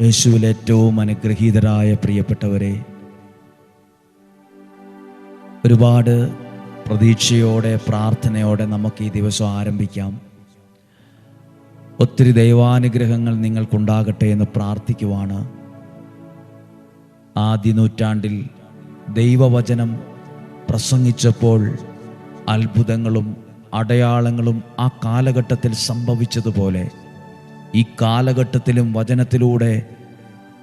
യേശുവിൽ ഏറ്റവും അനുഗ്രഹീതരായ പ്രിയപ്പെട്ടവരെ, ഒരുപാട് പ്രതീക്ഷയോടെ പ്രാർത്ഥനയോടെ നമുക്ക് ഈ ദിവസം ആരംഭിക്കാം. ഒത്തിരി ദൈവാനുഗ്രഹങ്ങൾ നിങ്ങൾക്കുണ്ടാകട്ടെ എന്ന് പ്രാർത്ഥിക്കുവാണ്. ആദ്യ നൂറ്റാണ്ടിൽ ദൈവവചനം പ്രസംഗിച്ചപ്പോൾ അത്ഭുതങ്ങളും അടയാളങ്ങളും ആ കാലഘട്ടത്തിൽ സംഭവിച്ചതുപോലെ ഈ കാലഘട്ടത്തിലും വചനത്തിലൂടെ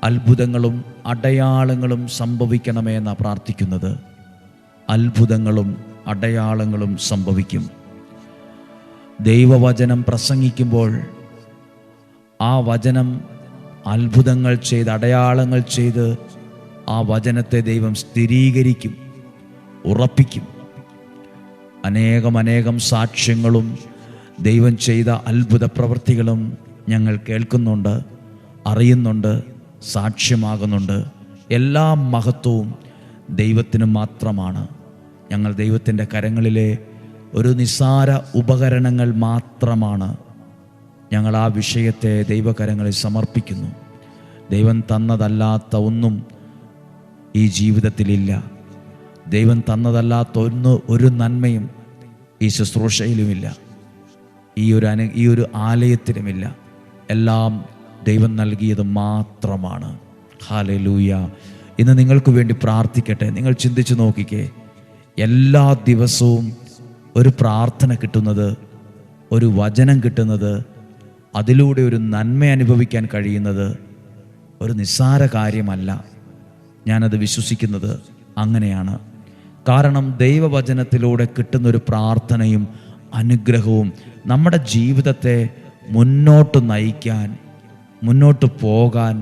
അത്ഭുതങ്ങളും അടയാളങ്ങളും സംഭവിക്കണമേ എന്നാണ് പ്രാർത്ഥിക്കുന്നത്. അത്ഭുതങ്ങളും അടയാളങ്ങളും സംഭവിക്കും. ദൈവവചനം പ്രസംഗിക്കുമ്പോൾ ആ വചനം അത്ഭുതങ്ങൾ ചെയ്ത് അടയാളങ്ങൾ ചെയ്ത് ആ വചനത്തെ ദൈവം സ്ഥിരീകരിക്കും, ഉറപ്പിക്കും. അനേകം സാക്ഷ്യങ്ങളും ദൈവം ചെയ്ത അത്ഭുത പ്രവൃത്തികളും ഞങ്ങൾ കേൾക്കുന്നുണ്ട്, അറിയുന്നുണ്ട്, സാക്ഷ്യമാകുന്നുണ്ട്. എല്ലാ മഹത്വവും ദൈവത്തിന് മാത്രമാണ്. ഞങ്ങൾ ദൈവത്തിൻ്റെ കരങ്ങളിലെ ഒരു നിസ്സാര ഉപകരണങ്ങൾ മാത്രമാണ്. ഞങ്ങൾ ആ വിഷയത്തെ ദൈവകരങ്ങളിൽ സമർപ്പിക്കുന്നു. ദൈവം തന്നതല്ലാത്ത ഒന്നും ഈ ജീവിതത്തിലില്ല. ദൈവം തന്നതല്ലാത്ത ഒരു നന്മയും ഈ ശുശ്രൂഷയിലുമില്ല, ഈ ഒരു ആലയത്തിലുമില്ല. എല്ലാം ദൈവം നൽകിയത് മാത്രമാണ്. ഹല്ലേലൂയ. ഇന്ന് നിങ്ങൾക്ക് വേണ്ടി പ്രാർത്ഥിക്കട്ടെ. നിങ്ങൾ ചിന്തിച്ചു നോക്കിക്കേ, എല്ലാ ദിവസവും ഒരു പ്രാർത്ഥന കിട്ടുന്നത്, ഒരു വചനം കിട്ടുന്നത്, അതിലൂടെ ഒരു നന്മ അനുഭവിക്കാൻ കഴിയുന്നത് ഒരു നിസ്സാര കാര്യമല്ല. ഞാനത് വിശ്വസിക്കുന്നത് അങ്ങനെയാണ്. കാരണം ദൈവവചനത്തിലൂടെ കിട്ടുന്നൊരു പ്രാർത്ഥനയും അനുഗ്രഹവും നമ്മുടെ ജീവിതത്തെ മുന്നോട്ട് നയിക്കാൻ, മുന്നോട്ട് പോകാൻ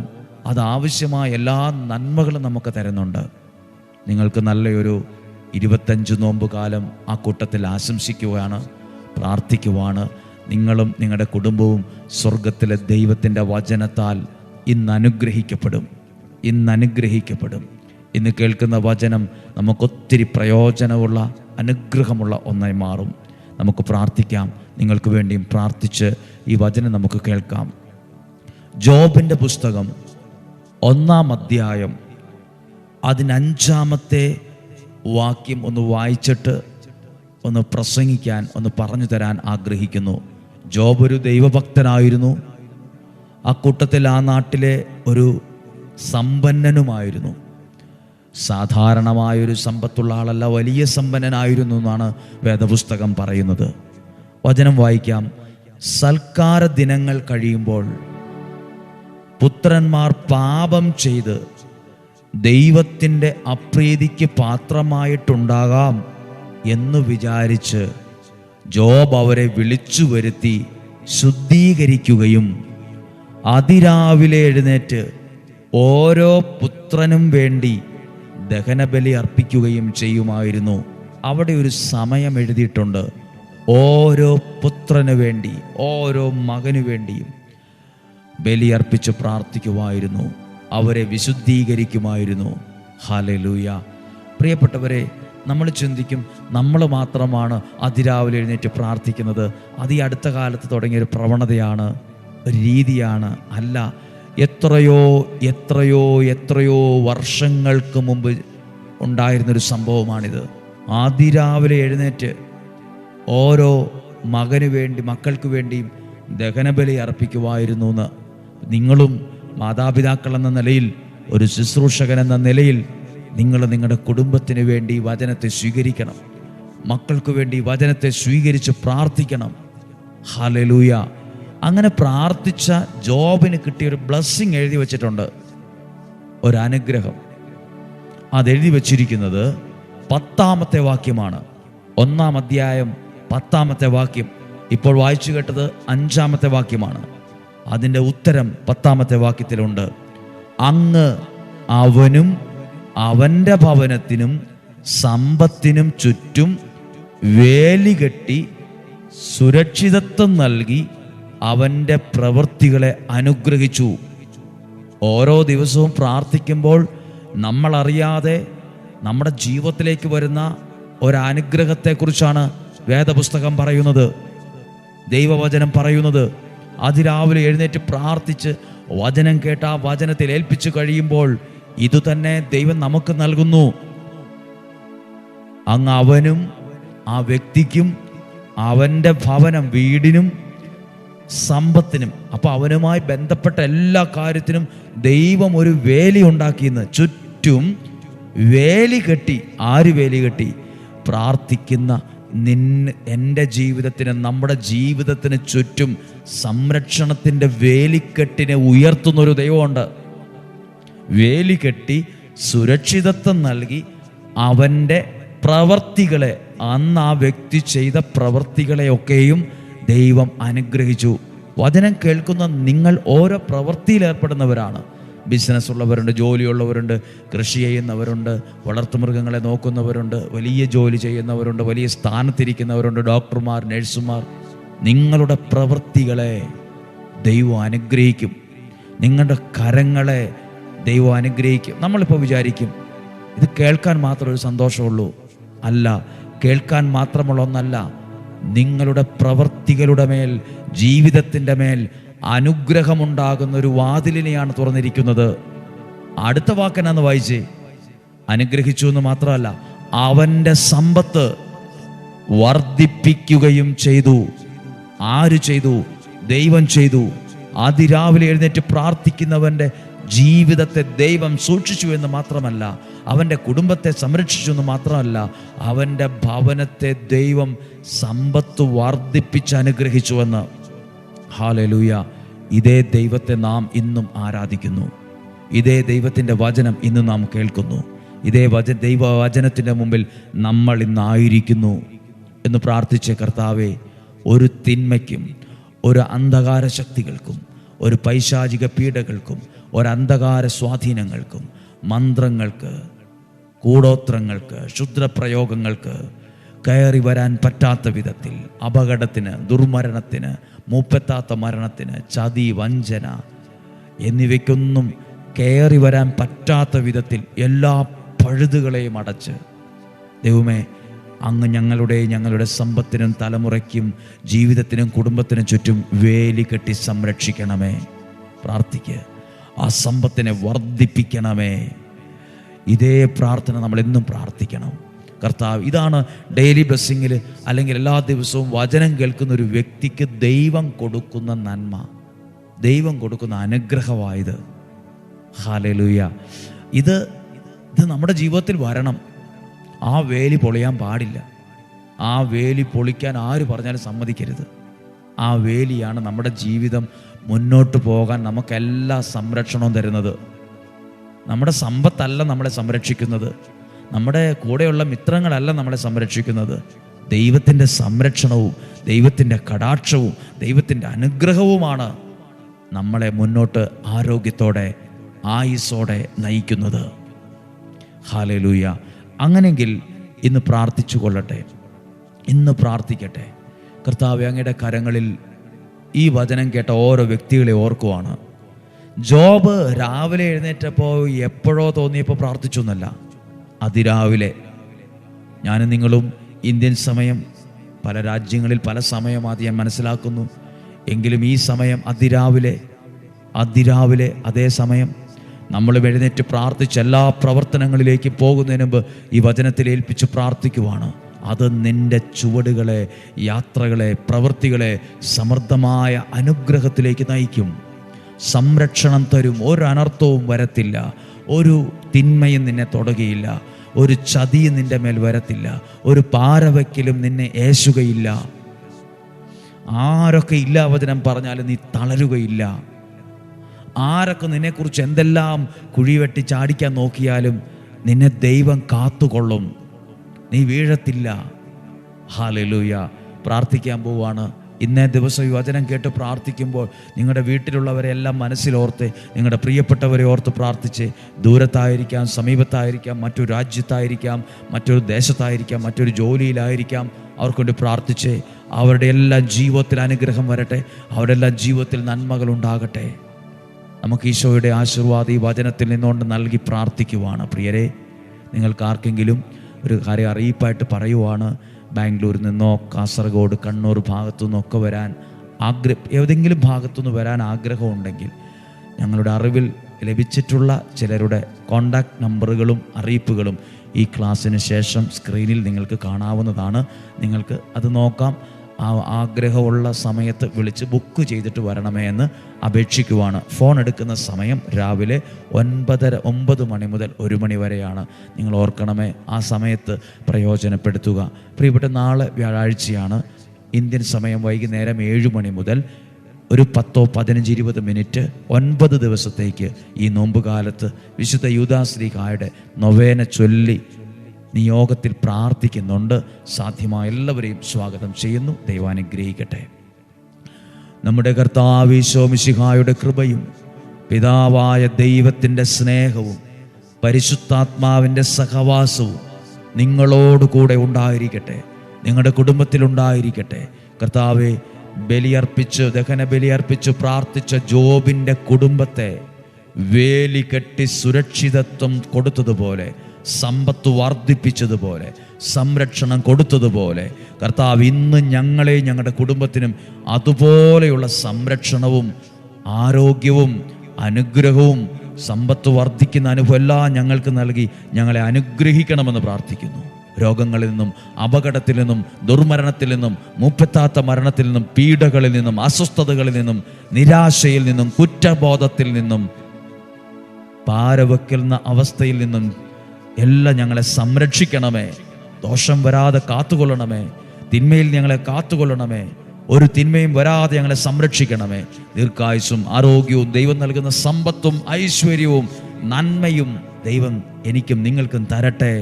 അതാവശ്യമായ എല്ലാ നന്മകളും നമുക്ക് തരുന്നുണ്ട്. നിങ്ങൾക്ക് നല്ലൊരു 25 നോമ്പ് കാലം ആ കൂട്ടത്തിൽ ആശംസിക്കുകയാണ്, പ്രാർത്ഥിക്കുവാണ്. നിങ്ങളും നിങ്ങളുടെ കുടുംബവും സ്വർഗത്തിലെ ദൈവത്തിൻ്റെ വചനത്താൽ ഇന്ന് അനുഗ്രഹിക്കപ്പെടും. ഇന്ന് കേൾക്കുന്ന വചനം നമുക്കൊത്തിരി പ്രയോജനമുള്ള അനുഗ്രഹമുള്ള ഒന്നായി മാറും. നമുക്ക് പ്രാർത്ഥിക്കാം. നിങ്ങൾക്ക് വേണ്ടിയും പ്രാർത്ഥിച്ച് ഈ വചനം നമുക്ക് കേൾക്കാം. ജോബിൻ്റെ പുസ്തകം 1-ാം അധ്യായം അതിന് 5-ാമത്തെ വാക്യം ഒന്ന് വായിച്ചിട്ട് ഒന്ന് പ്രസംഗിക്കാൻ, ഒന്ന് പറഞ്ഞു തരാൻ ആഗ്രഹിക്കുന്നു. ജോബ് ഒരു ദൈവഭക്തനായിരുന്നു. ആ കൂട്ടത്തിൽ ആ നാട്ടിലെ ഒരു സമ്പന്നനുമായിരുന്നു. സാധാരണമായൊരു സമ്പത്തുള്ള ആളല്ല, വലിയ സമ്പന്നനായിരുന്നു എന്നാണ് വേദപുസ്തകം പറയുന്നത്. വചനം വായിക്കാം. സൽക്കാര ദിനങ്ങൾ കഴിയുമ്പോൾ പുത്രന്മാർ പാപം ചെയ്ത് ദൈവത്തിൻ്റെ അപ്രീതിക്ക് പാത്രമായിട്ടുണ്ടാകാം എന്ന് വിചാരിച്ച് ജോബ് അവരെ വിളിച്ചു വരുത്തി ശുദ്ധീകരിക്കുകയും അതിരാവിലെ എഴുന്നേറ്റ് ഓരോ പുത്രനും വേണ്ടി ദഹനബലി അർപ്പിക്കുകയും ചെയ്യുമായിരുന്നു. അവിടെ ഒരു സമയം എഴുതിയിട്ടുണ്ട്. ഓരോ പുത്രന് വേണ്ടി, ഓരോ മകനു വേണ്ടിയും ബലിയർപ്പിച്ച് പ്രാർത്ഥിക്കുമായിരുന്നു. അവരെ വിശുദ്ധീകരിക്കുമായിരുന്നു. ഹല്ലേലൂയ. പ്രിയപ്പെട്ടവരെ, നമ്മൾ ചിന്തിക്കും നമ്മൾ മാത്രമാണ് അതിരാവിലെ എഴുന്നേറ്റ് പ്രാർത്ഥിക്കുന്നത്. അത് ഈ അടുത്ത കാലത്ത് തുടങ്ങിയൊരു പ്രവണതയാണ്, ഒരു രീതിയാണ്. അല്ല, എത്രയോ വർഷങ്ങൾക്ക് മുമ്പ് ഉണ്ടായിരുന്നൊരു സംഭവമാണിത്. അതിരാവിലെ എഴുന്നേറ്റ് ഓരോ മകനു വേണ്ടി, മക്കൾക്ക് വേണ്ടിയും ദഹനബലി അർപ്പിക്കുമായിരുന്നു എന്ന് നിങ്ങളും മാതാപിതാക്കൾ എന്ന നിലയിൽ, ഒരു ശുശ്രൂഷകൻ എന്ന നിലയിൽ നിങ്ങൾ നിങ്ങളുടെ കുടുംബത്തിന് വേണ്ടി വചനത്തെ സ്വീകരിക്കണം. മക്കൾക്ക് വേണ്ടി വചനത്തെ സ്വീകരിച്ച് പ്രാർത്ഥിക്കണം. ഹല്ലേലൂയ. അങ്ങനെ പ്രാർത്ഥിച്ച ജോബിന് കിട്ടിയൊരു ബ്ലെസ്സിങ് എഴുതി വച്ചിട്ടുണ്ട്, ഒരനുഗ്രഹം. അതെഴുതി വച്ചിരിക്കുന്നത് 10-ാമത്തെ വാക്യമാണ്. 1-ാം അധ്യായം 10-ാമത്തെ വാക്യം. ഇപ്പോൾ വായിച്ചു കേട്ടത് 5-ാമത്തെ വാക്യമാണ്. അതിൻ്റെ ഉത്തരം 10-ാമത്തെ വാക്യത്തിലുണ്ട്. അങ്ങ് അവനും അവൻ്റെ ഭവനത്തിനും സമ്പത്തിനും ചുറ്റും വേലി കെട്ടി സുരക്ഷിതത്വം നൽകി അവൻ്റെ പ്രവൃത്തികളെ അനുഗ്രഹിച്ചു. ഓരോ ദിവസവും പ്രാർത്ഥിക്കുമ്പോൾ നമ്മളറിയാതെ നമ്മുടെ ജീവിതത്തിലേക്ക് വരുന്ന ഒരനുഗ്രഹത്തെക്കുറിച്ചാണ് വേദപുസ്തകം പറയുന്നത്, ദൈവവചനം പറയുന്നത്. അതിരാവിലെ എഴുന്നേറ്റ് പ്രാർത്ഥിച്ച് വചനം കേട്ട് ആ വചനത്തിൽ ഏൽപ്പിച്ചു കഴിയുമ്പോൾ ഇതുതന്നെ ദൈവം നമുക്ക് നൽകുന്നു. അങ്ങ് അവനും ആ വ്യക്തിക്കും അവൻ്റെ ഭവനം, വീടിനും സമ്പത്തിനും, അപ്പൊ അവനുമായി ബന്ധപ്പെട്ട എല്ലാ കാര്യത്തിനും ദൈവം ഒരു വേലി ഉണ്ടാക്കിയെന്ന്. ചുറ്റും വേലി കെട്ടി. ആര് വേലി കെട്ടി? പ്രാർത്ഥിക്കുന്ന എൻ്റെ ജീവിതത്തിന്, നമ്മുടെ ജീവിതത്തിന് ചുറ്റും സംരക്ഷണത്തിൻ്റെ വേലിക്കെട്ടിനെ ഉയർത്തുന്നൊരു ദൈവമുണ്ട്. വേലി കെട്ടി സുരക്ഷിതത്വം നൽകി അവൻ്റെ പ്രവർത്തികളെ, അന്ന് ആ വ്യക്തി ചെയ്ത പ്രവർത്തികളെയൊക്കെയും ദൈവം അനുഗ്രഹിച്ചു. വചനം കേൾക്കുന്ന നിങ്ങൾ ഓരോ പ്രവൃത്തിയിൽ ഏർപ്പെടുന്നവരാണ്. ബിസിനസ് ഉള്ളവരുണ്ട്, ജോലിയുള്ളവരുണ്ട്, കൃഷി ചെയ്യുന്നവരുണ്ട്, വളർത്തുമൃഗങ്ങളെ നോക്കുന്നവരുണ്ട്, വലിയ ജോലി ചെയ്യുന്നവരുണ്ട്, വലിയ സ്ഥാനത്തിരിക്കുന്നവരുണ്ട്, ഡോക്ടർമാർ, നഴ്സുമാർ. നിങ്ങളുടെ പ്രവൃത്തികളെ ദൈവം അനുഗ്രഹിക്കും. നിങ്ങളുടെ കരങ്ങളെ ദൈവം അനുഗ്രഹിക്കും. നമ്മളിപ്പോൾ വിചാരിക്കും ഇത് കേൾക്കാൻ മാത്രം ഒരു സന്തോഷമുള്ളൂ. അല്ല, കേൾക്കാൻ മാത്രമുള്ള ഒന്നല്ല. നിങ്ങളുടെ പ്രവൃത്തികളുടെ മേൽ, ജീവിതത്തിൻ്റെ മേൽ അനുഗ്രഹമുണ്ടാകുന്ന ഒരു വാതിലിനെയാണ് തുറന്നിരിക്കുന്നത്. അടുത്ത വാക്കെന്നാന്ന് വായിച്ചേ. അനുഗ്രഹിച്ചു എന്ന് മാത്രമല്ല, അവൻ്റെ സമ്പത്ത് വർദ്ധിപ്പിക്കുകയും ചെയ്തു. ആര് ചെയ്തു? ദൈവം ചെയ്തു. അതിരാവിലെ എഴുന്നേറ്റ് പ്രാർത്ഥിക്കുന്നവൻ്റെ ജീവിതത്തെ ദൈവം സൂക്ഷിച്ചു എന്ന് മാത്രമല്ല, അവൻ്റെ കുടുംബത്തെ സംരക്ഷിച്ചു എന്ന് മാത്രമല്ല, അവൻ്റെ ഭവനത്തെ ദൈവം സമ്പത്ത് വർദ്ധിപ്പിച്ച് അനുഗ്രഹിച്ചുവെന്ന്. ഹല്ലേലൂയ. ഇതേ ദൈവത്തെ നാം ഇന്നും ആരാധിക്കുന്നു. ഇതേ ദൈവത്തിൻ്റെ വചനം ഇന്ന് നാം കേൾക്കുന്നു. ഇതേ ദൈവവചനത്തിൻ്റെ മുമ്പിൽ നമ്മൾ ഇന്നായിരിക്കുന്നു എന്ന് പ്രാർത്ഥിച്ച കർത്താവേ, ഒരു തിന്മയ്ക്കും, ഒരു അന്ധകാര ശക്തികൾക്കും, ഒരു പൈശാചിക പീഡകൾക്കും, ഒരു അന്ധകാര സ്വാധീനങ്ങൾക്കും, മന്ത്രങ്ങൾക്ക്, കൂടോത്രങ്ങൾക്ക്, ക്ഷുദ്രപ്രയോഗങ്ങൾക്ക് കയറി വരാൻ പറ്റാത്ത വിധത്തിൽ, അപകടത്തിന്, ദുർമരണത്തിന്, മൂപ്പെത്താത്ത മരണത്തിന്, ചതി, വഞ്ചന എന്നിവയ്ക്കൊന്നും കയറി വരാൻ പറ്റാത്ത വിധത്തിൽ എല്ലാ പഴുതുകളെയും അടച്ച് ദൈവമേ, അങ്ങ് ഞങ്ങളുടെ സമ്പത്തിനും തലമുറയ്ക്കും ജീവിതത്തിനും കുടുംബത്തിനും ചുറ്റും വേലി കെട്ടി സംരക്ഷിക്കണമേ. പ്രാർത്ഥിക്കുക. ആ സമ്പത്തിനെ വർദ്ധിപ്പിക്കണമേ. ഇതേ പ്രാർത്ഥന നമ്മൾ എന്നും പ്രാർത്ഥിക്കണം. കർത്താവ്, ഇതാണ് ഡെയിലി ബ്ലെസ്സിങ്ങിൽ അല്ലെങ്കിൽ എല്ലാ ദിവസവും വചനം കേൾക്കുന്ന ഒരു വ്യക്തിക്ക് ദൈവം കൊടുക്കുന്ന നന്മ, ദൈവം കൊടുക്കുന്ന അനുഗ്രഹമായത്. ഹല്ലേലൂയ. ഇത് നമ്മുടെ ജീവിതത്തിൽ വരണം. ആ വേലി പൊളിയാൻ പാടില്ല. ആ വേലി പൊളിക്കാൻ ആര് പറഞ്ഞാലും സമ്മതിക്കരുത്. ആ വേലിയാണ് നമ്മുടെ ജീവിതം മുന്നോട്ട് പോകാൻ നമുക്കെല്ലാ സംരക്ഷണവും തരുന്നത്. നമ്മുടെ സമ്പത്തല്ല നമ്മളെ സംരക്ഷിക്കുന്നത്, നമ്മുടെ കൂടെയുള്ള മിത്രങ്ങളല്ല നമ്മളെ സംരക്ഷിക്കുന്നത്. ദൈവത്തിൻ്റെ സംരക്ഷണവും ദൈവത്തിൻ്റെ കടാക്ഷവും ദൈവത്തിൻ്റെ അനുഗ്രഹവുമാണ് നമ്മളെ മുന്നോട്ട് ആരോഗ്യത്തോടെ, ആയുസ്സോടെ നയിക്കുന്നത്. ഹല്ലേലൂയ. അങ്ങനെയെങ്കിൽ ഇന്ന് പ്രാർത്ഥിച്ചു കൊള്ളട്ടെ, ഇന്ന് പ്രാർത്ഥിക്കട്ടെ. കർത്താവേ, അങ്ങയുടെ കരങ്ങളിൽ ഈ വചനം കേട്ട ഓരോ വ്യക്തികളെ ഓർക്കുവാണ്. ജോബ് രാവിലെ എഴുന്നേറ്റപ്പോൾ എപ്പോഴോ തോന്നിയപ്പോൾ പ്രാർത്ഥിച്ചു എന്നല്ല, അതിരാവിലെ. ഞാനും നിങ്ങളും ഇന്ത്യൻ സമയം, പല രാജ്യങ്ങളിൽ പല സമയമാത് ഞാൻ മനസ്സിലാക്കുന്നു. എങ്കിലും ഈ സമയം അതിരാവിലെ അതേ സമയം നമ്മൾ എഴുന്നേറ്റ് പ്രാർത്ഥിച്ച് എല്ലാ പ്രവർത്തനങ്ങളിലേക്ക് പോകുന്നതിന് മുമ്പ് ഈ വചനത്തിൽ ഏൽപ്പിച്ച് പ്രാർത്ഥിക്കുവാണ്. അത് നിൻ്റെ ചുവടുകളെ, യാത്രകളെ, പ്രവൃത്തികളെ സമൃദ്ധമായ അനുഗ്രഹത്തിലേക്ക് നയിക്കും. സംരക്ഷണം തരും. ഒരു അനർത്ഥവും വരത്തില്ല, ഒരു തിന്മയും നിന്നെ തൊടുകയില്ല, ഒരു ചതിയും നിന്റെ മേൽ വരത്തില്ല, ഒരു പാരവയ്ക്കലും നിന്നെ ഏശുകയില്ല. ആരൊക്കെ ഇല്ല വചനം പറഞ്ഞാലും നീ തളരുകയില്ല. ആരൊക്കെ നിന്നെക്കുറിച്ച് എന്തെല്ലാം കുഴിവെട്ടി ചാടിക്കാൻ നോക്കിയാലും നിന്നെ ദൈവം കാത്തുകൊള്ളും. നീ വീഴത്തില്ല. ഹല്ലേലൂയ. പ്രാർത്ഥിക്കാൻ പോവാണ്. ഇന്നേ ദിവസം ഈ വചനം കേട്ട് പ്രാർത്ഥിക്കുമ്പോൾ നിങ്ങളുടെ വീട്ടിലുള്ളവരെ എല്ലാം മനസ്സിലോർത്ത്, നിങ്ങളുടെ പ്രിയപ്പെട്ടവരെ ഓർത്ത് പ്രാർത്ഥിച്ച്, ദൂരത്തായിരിക്കാം, സമീപത്തായിരിക്കാം, മറ്റൊരു രാജ്യത്തായിരിക്കാം, മറ്റൊരു ദേശത്തായിരിക്കാം, മറ്റൊരു ജോലിയിലായിരിക്കാം, അവർക്കൊണ്ട് പ്രാർത്ഥിച്ച് അവരുടെ എല്ലാ ജീവിതത്തിൽ അനുഗ്രഹം വരട്ടെ, അവരുടെ എല്ലാ ജീവിതത്തിൽ നന്മകൾ ഉണ്ടാകട്ടെ. നമുക്ക് ഈശോയുടെ ആശീർവാദം ഈ വചനത്തിൽ നിന്നുകൊണ്ട് നൽകി പ്രാർത്ഥിക്കുവാണ്. പ്രിയരെ, നിങ്ങൾക്ക് ആർക്കെങ്കിലും ഒരു കാര്യം അറിയിപ്പായിട്ട് പറയുവാണ്. ബാംഗ്ലൂരിൽ നിന്നോ കാസർഗോഡ്, കണ്ണൂർ ഭാഗത്തു നിന്നൊക്കെ വരാൻ ഏതെങ്കിലും ഭാഗത്തുനിന്ന് വരാൻ ആഗ്രഹമുണ്ടെങ്കിൽ ഞങ്ങളുടെ അറിവിൽ ലഭിച്ചിട്ടുള്ള ചിലരുടെ കോണ്ടാക്ട് നമ്പറുകളും അറിയിപ്പുകളും ഈ ക്ലാസ്സിന് ശേഷം സ്ക്രീനിൽ നിങ്ങൾക്ക് കാണാവുന്നതാണ്. നിങ്ങൾക്ക് അത് നോക്കാം. ആ ആഗ്രഹമുള്ള സമയത്ത് വിളിച്ച് ബുക്ക് ചെയ്തിട്ട് വരണമേ എന്ന് അപേക്ഷിക്കുവാണ്. ഫോൺ എടുക്കുന്ന സമയം രാവിലെ 9 മണി മുതൽ 1 മണി വരെയാണ്. നിങ്ങൾ ഓർക്കണമേ, ആ സമയത്ത് പ്രയോജനപ്പെടുത്തുക. പ്രിയപ്പെട്ട, നാളെ വ്യാഴാഴ്ചയാണ്. ഇന്ത്യൻ സമയം വൈകുന്നേരം 7 മണി മുതൽ ഒരു 10, 15, 20 മിനിറ്റ് 9 ദിവസത്തേക്ക് ഈ നോമ്പുകാലത്ത് വിശുദ്ധ യൂദാശ്ലീഹായുടെ നൊവേന ചൊല്ലി നിയോഗത്തിൽ പ്രാർത്ഥിക്കുന്നുണ്ട്. സാധ്യമായ എല്ലാവരെയും സ്വാഗതം ചെയ്യുന്നു. ദൈവം അനുഗ്രഹിക്കട്ടെ. നമ്മുടെ കർത്താവ് ഈശോ മിശിഹായുടെ കൃപയും പിതാവായ ദൈവത്തിൻ്റെ സ്നേഹവും പരിശുദ്ധാത്മാവിൻ്റെ സഹവാസവും നിങ്ങളോട് കൂടെ ഉണ്ടായിരിക്കട്ടെ, നിങ്ങളുടെ കുടുംബത്തിലുണ്ടായിരിക്കട്ടെ. കർത്താവെ, ദഹന ബലിയർപ്പിച്ച് പ്രാർത്ഥിച്ച ജോബിൻ്റെ കുടുംബത്തെ വേലി കെട്ടി സുരക്ഷിതത്വം കൊടുത്തതുപോലെ, സമ്പത്ത് വർദ്ധിപ്പിച്ചതുപോലെ, സംരക്ഷണം കൊടുത്തതുപോലെ, കർത്താവ് ഇന്ന് ഞങ്ങളെയും ഞങ്ങളുടെ കുടുംബത്തിനും അതുപോലെയുള്ള സംരക്ഷണവും ആരോഗ്യവും അനുഗ്രഹവും സമ്പത്ത് വർദ്ധിക്കുന്ന അനുഭവം എല്ലാം ഞങ്ങൾക്ക് നൽകി ഞങ്ങളെ അനുഗ്രഹിക്കണമെന്ന് പ്രാർത്ഥിക്കുന്നു. രോഗങ്ങളിൽ നിന്നും, അപകടത്തിൽ നിന്നും, ദുർമരണത്തിൽ നിന്നും, മുപ്പത്താത്ത മരണത്തിൽ നിന്നും, പീഡകളിൽ നിന്നും, അസ്വസ്ഥതകളിൽ നിന്നും, നിരാശയിൽ നിന്നും, കുറ്റബോധത്തിൽ നിന്നും, പാരവെക്കുന്ന അവസ്ഥയിൽ നിന്നും എല്ലാം ഞങ്ങളെ സംരക്ഷിക്കണമേ. ദോഷം വരാതെ കാത്തുകൊള്ളണമേ. തിന്മയിൽ ഞങ്ങളെ കാത്തുകൊള്ളണമേ. ഒരു തിന്മയും വരാതെ ഞങ്ങളെ സംരക്ഷിക്കണമേ. ദീർഘായുസ്സും ആരോഗ്യവും ദൈവം നൽകുന്ന സമ്പത്തും ഐശ്വര്യവും നന്മയും ദൈവം എനിക്കും നിങ്ങൾക്കും തരട്ടെ.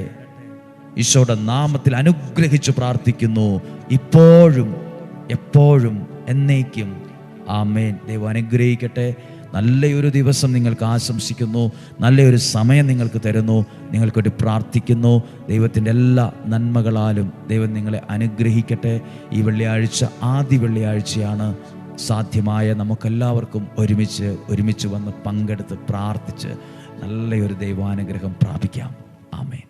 ഈശോയുടെ നാമത്തിൽ അനുഗ്രഹിച്ചു പ്രാർത്ഥിക്കുന്നു, ഇപ്പോഴും എപ്പോഴും എന്നേക്കും. ആമേൻ. ദൈവം അനുഗ്രഹിക്കട്ടെ. നല്ലൊരു ദിവസം നിങ്ങൾക്ക് ആശംസിക്കുന്നു. നല്ലൊരു സമയം നിങ്ങൾക്ക് തരുന്നു. നിങ്ങൾക്കൊരു പ്രാർത്ഥിക്കുന്നു. ദൈവത്തിൻ്റെ എല്ലാ നന്മകളാലും ദൈവം നിങ്ങളെ അനുഗ്രഹിക്കട്ടെ. ഈ വെള്ളിയാഴ്ച ആദ്യ വെള്ളിയാഴ്ചയാണ്. സാധ്യമായ നമുക്കെല്ലാവർക്കും ഒരുമിച്ച് വന്ന് പങ്കെടുത്ത് പ്രാർത്ഥിച്ച് നല്ലൊരു ദൈവാനുഗ്രഹം പ്രാപിക്കാം. ആമേൻ.